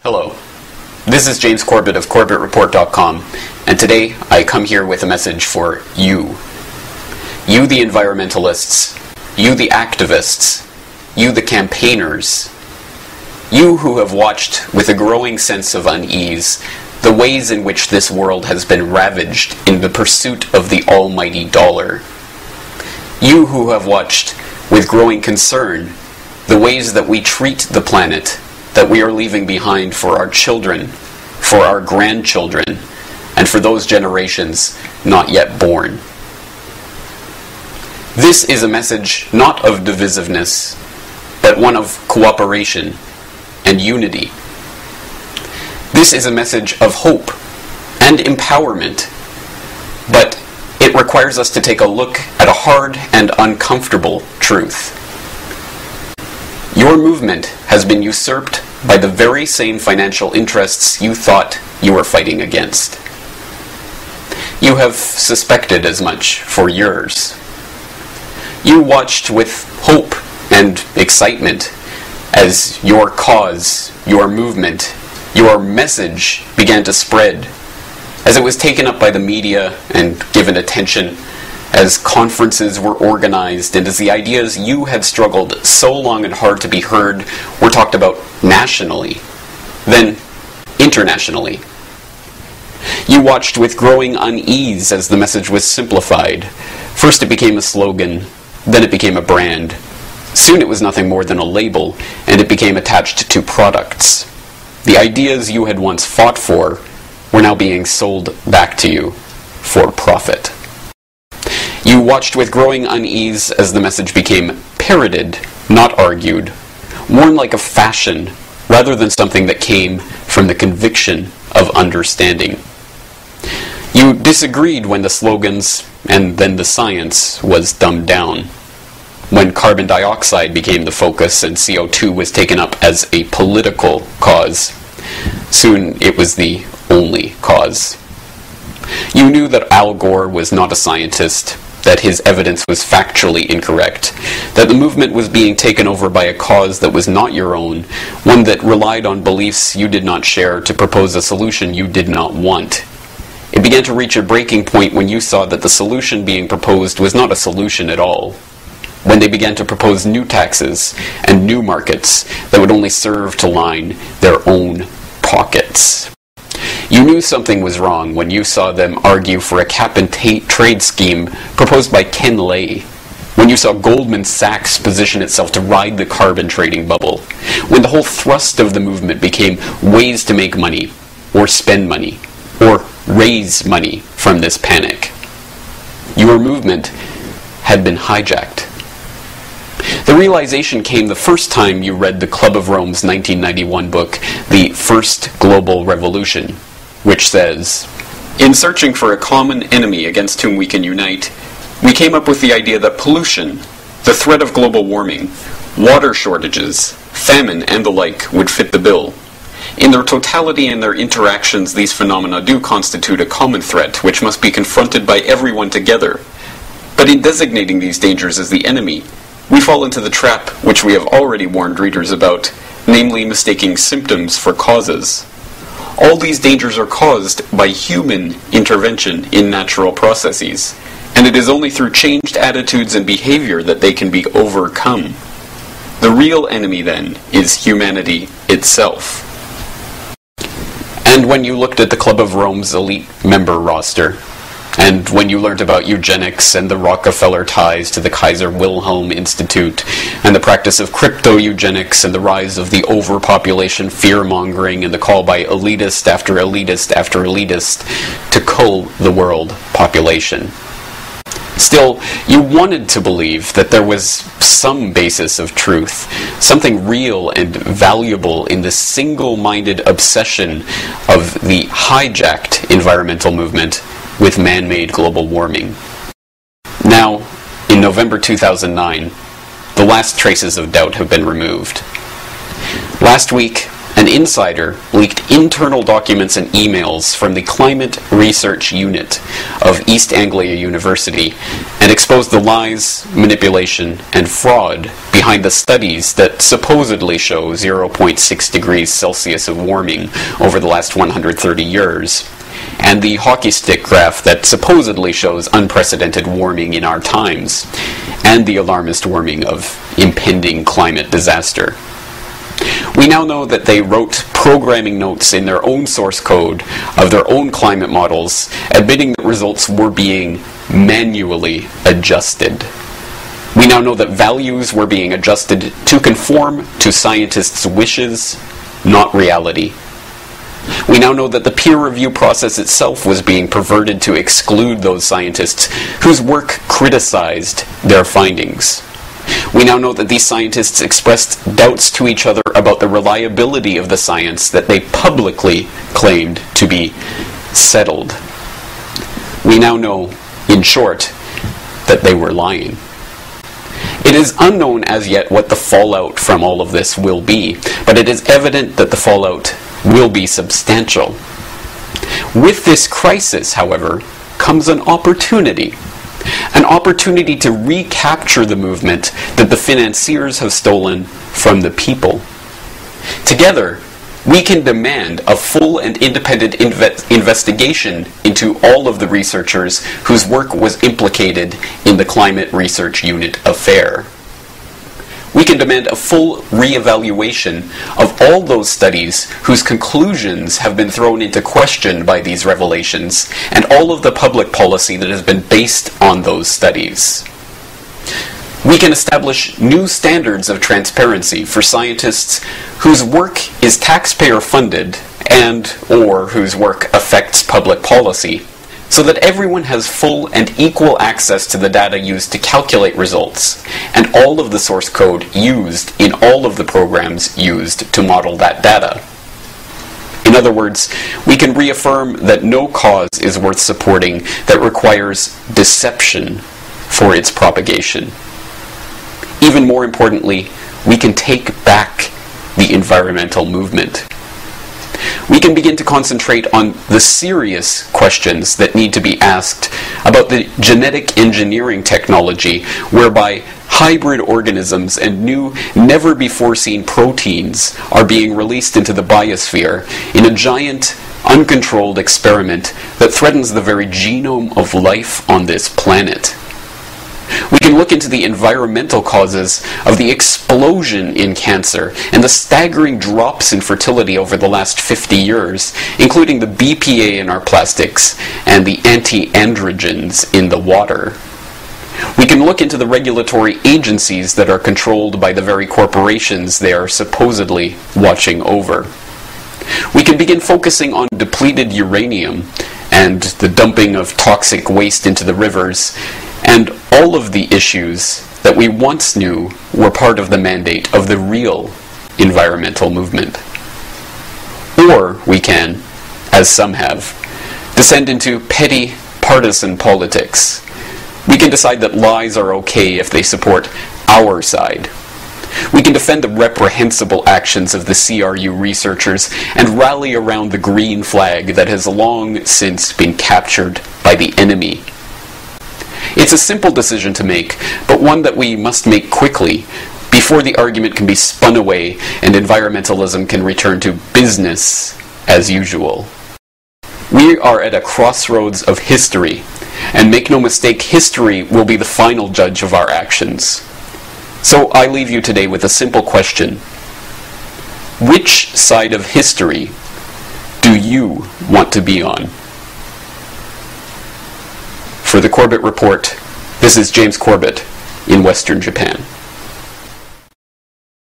Hello, this is James Corbett of CorbettReport.com, and today I come here with a message for you. You the environmentalists, you the activists, you the campaigners, you who have watched with a growing sense of unease the ways in which this world has been ravaged in the pursuit of the almighty dollar. You who have watched with growing concern the ways that we treat the planet that we are leaving behind for our children, for our grandchildren, and for those generations not yet born. This is a message not of divisiveness, but one of cooperation and unity. This is a message of hope and empowerment, but it requires us to take a look at a hard and uncomfortable truth. Your movement has been usurped by the very same financial interests you thought you were fighting against. You have suspected as much for years. You watched with hope and excitement as your cause, your movement, your message began to spread, as it was taken up by the media and given attention, as conferences were organized, and as the ideas you had struggled so long and hard to be heard were talked about nationally, then internationally. You watched with growing unease as the message was simplified. First it became a slogan, then it became a brand. Soon it was nothing more than a label, and it became attached to products. The ideas you had once fought for were now being sold back to you for profit. You watched with growing unease as the message became parroted, not argued, worn like a fashion rather than something that came from the conviction of understanding. You disagreed when the slogans and then the science was dumbed down, when carbon dioxide became the focus and CO2 was taken up as a political cause. Soon it was the only cause. You knew that Al Gore was not a scientist, that his evidence was factually incorrect, that the movement was being taken over by a cause that was not your own, one that relied on beliefs you did not share to propose a solution you did not want. It began to reach a breaking point when you saw that the solution being proposed was not a solution at all, when they began to propose new taxes and new markets that would only serve to line their own pockets. You knew something was wrong when you saw them argue for a cap-and-trade scheme proposed by Ken Lay, when you saw Goldman Sachs position itself to ride the carbon trading bubble, when the whole thrust of the movement became ways to make money, or spend money, or raise money from this panic. Your movement had been hijacked. The realization came the first time you read the Club of Rome's 1991 book, The First Global Revolution, which says, "In searching for a common enemy against whom we can unite, we came up with the idea that pollution, the threat of global warming, water shortages, famine, and the like would fit the bill. In their totality and their interactions, these phenomena do constitute a common threat which must be confronted by everyone together. But in designating these dangers as the enemy, we fall into the trap which we have already warned readers about, namely mistaking symptoms for causes. All these dangers are caused by human intervention in natural processes, and it is only through changed attitudes and behavior that they can be overcome. The real enemy, then, is humanity itself." And when you looked at the Club of Rome's elite member roster, and when you learned about eugenics and the Rockefeller ties to the Kaiser Wilhelm Institute, and the practice of crypto-eugenics and the rise of the overpopulation fear-mongering and the call by elitist after elitist after elitist to cull the world population. Still, you wanted to believe that there was some basis of truth, something real and valuable in the single-minded obsession of the hijacked environmental movement with man-made global warming. Now, in November 2009, the last traces of doubt have been removed. Last week, an insider leaked internal documents and emails from the Climate Research Unit of East Anglia University and exposed the lies, manipulation, and fraud behind the studies that supposedly show 0.6 degrees Celsius of warming over the last 130 years, and the hockey stick graph that supposedly shows unprecedented warming in our times, and the alarmist warning of impending climate disaster. We now know that they wrote programming notes in their own source code of their own climate models, admitting that results were being manually adjusted. We now know that values were being adjusted to conform to scientists' wishes, not reality. We now know that the peer review process itself was being perverted to exclude those scientists whose work criticized their findings. We now know that these scientists expressed doubts to each other about the reliability of the science that they publicly claimed to be settled. We now know, in short, that they were lying. It is unknown as yet what the fallout from all of this will be, but it is evident that the fallout will be substantial. With this crisis, however, comes an opportunity to recapture the movement that the financiers have stolen from the people. Together, we can demand a full and independent investigation into all of the researchers whose work was implicated in the Climate Research Unit affair. We can demand a full re-evaluation of all those studies whose conclusions have been thrown into question by these revelations, and all of the public policy that has been based on those studies. We can establish new standards of transparency for scientists whose work is taxpayer-funded and/or whose work affects public policy, so that everyone has full and equal access to the data used to calculate results, and all of the source code used in all of the programs used to model that data. In other words, we can reaffirm that no cause is worth supporting that requires deception for its propagation. Even more importantly, we can take back the environmental movement. We can begin to concentrate on the serious questions that need to be asked about the genetic engineering technology whereby hybrid organisms and new, never-before-seen proteins are being released into the biosphere in a giant, uncontrolled experiment that threatens the very genome of life on this planet. We can look into the environmental causes of the explosion in cancer and the staggering drops in fertility over the last 50 years, including the BPA in our plastics and the anti-androgens in the water. We can look into the regulatory agencies that are controlled by the very corporations they are supposedly watching over. We can begin focusing on depleted uranium and the dumping of toxic waste into the rivers, and all of the issues that we once knew were part of the mandate of the real environmental movement. Or we can, as some have, descend into petty partisan politics. We can decide that lies are okay if they support our side. We can defend the reprehensible actions of the CRU researchers and rally around the green flag that has long since been captured by the enemy. It's a simple decision to make, but one that we must make quickly before the argument can be spun away and environmentalism can return to business as usual. We are at a crossroads of history, and make no mistake, history will be the final judge of our actions. So I leave you today with a simple question. Which side of history do you want to be on? For the Corbett Report, this is James Corbett in Western Japan.